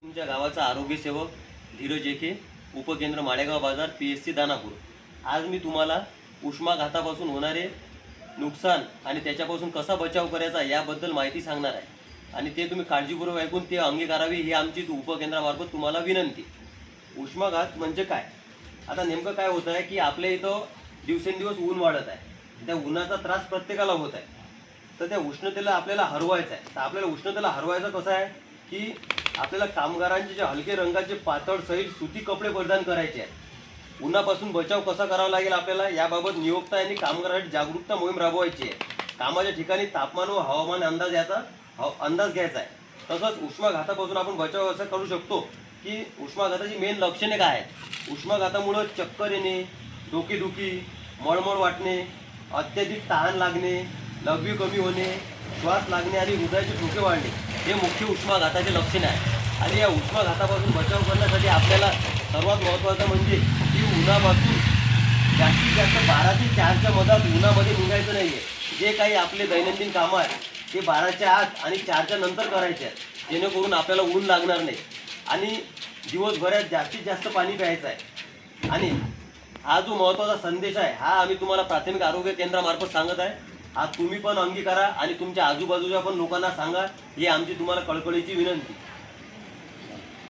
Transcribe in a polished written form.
तुमच्या गावाचा आरोग्य सेवक धीरज एके, उपकेंद्र माळेगाव बाजार, PSC दानापूर। आज मी तुम्हाला उष्माघातापासून होणारे नुकसान आणि त्याच्यापासून कसा बचाव करायचा याबद्दल माहिती सांगणार आहे आणि ते तुम्ही काळजीपूर्वक ऐकून ते अंगीकारावी ही आमची उपकेंद्रामार्फत तुम्हाला विनंती। उष्माघात म्हणजे काय? आता नेमकं काय होतं आहे की आपल्या इथं दिवसेंदिवस ऊन वाढत आहे। त्या उन्हाचा त्रास प्रत्येकाला होत आहे, तर त्या उष्णतेला आपल्याला हरवायचं आहे। तर आपल्याला उष्णतेला हरवायचं कसं आहे की आपल्याला कामगारांचे जे हलके रंगाचे पातळ सैल सुती कपडे परिधान करायचे आहेत। उन्हापासून बचाव कसा करावा लागेल आपल्याला याबाबत नियोक्ता आणि कामगारांची जागरूकता मोहीम राबवायची आहे। कामाच्या ठिकाणी तापमान व हवामान अंदाज घ्यायचा आहे। तसंच उष्माघातापासून आपण बचाव असा करू शकतो की उष्माघाताची मेन लक्षणे काय आहेत। उष्माघातामुळे चक्कर येणे, डोकेदुखी, मळमळ वाटणे, अत्याधिक तहान लागणे, लघवी कमी होणे, श्वास लागणे आणि हृदयाचे ठोके वाढणे हे मुख्य उष्माघाताचे लक्षणे आहेत। आणि या उष्माघातापासून बचाव करण्यासाठी आपल्याला सर्वात महत्त्वाचं म्हणजे की उन्हापासून जास्तीत जास्त 12 ते 4च्या मधात उन्हामध्ये निघायचं नाही आहे। जे काही आपले दैनंदिन कामं आहेत ते 12च्या आत आणि 4च्या नंतर करायचे आहेत, जेणेकरून आपल्याला ऊन लागणार नाही। आणि दिवसभरात जास्तीत जास्त पाणी प्यायचं आहे। आणि हा जो महत्त्वाचा संदेश आहे हा आम्ही तुम्हाला प्राथमिक आरोग्य केंद्रामार्फत सांगत आहे। हा तुम्ही पण अंगीकारा आणि तुमच्या आजूबाजूच्या पण लोकांना सांगा, ही आमची तुम्हाला कळकळीची विनंती।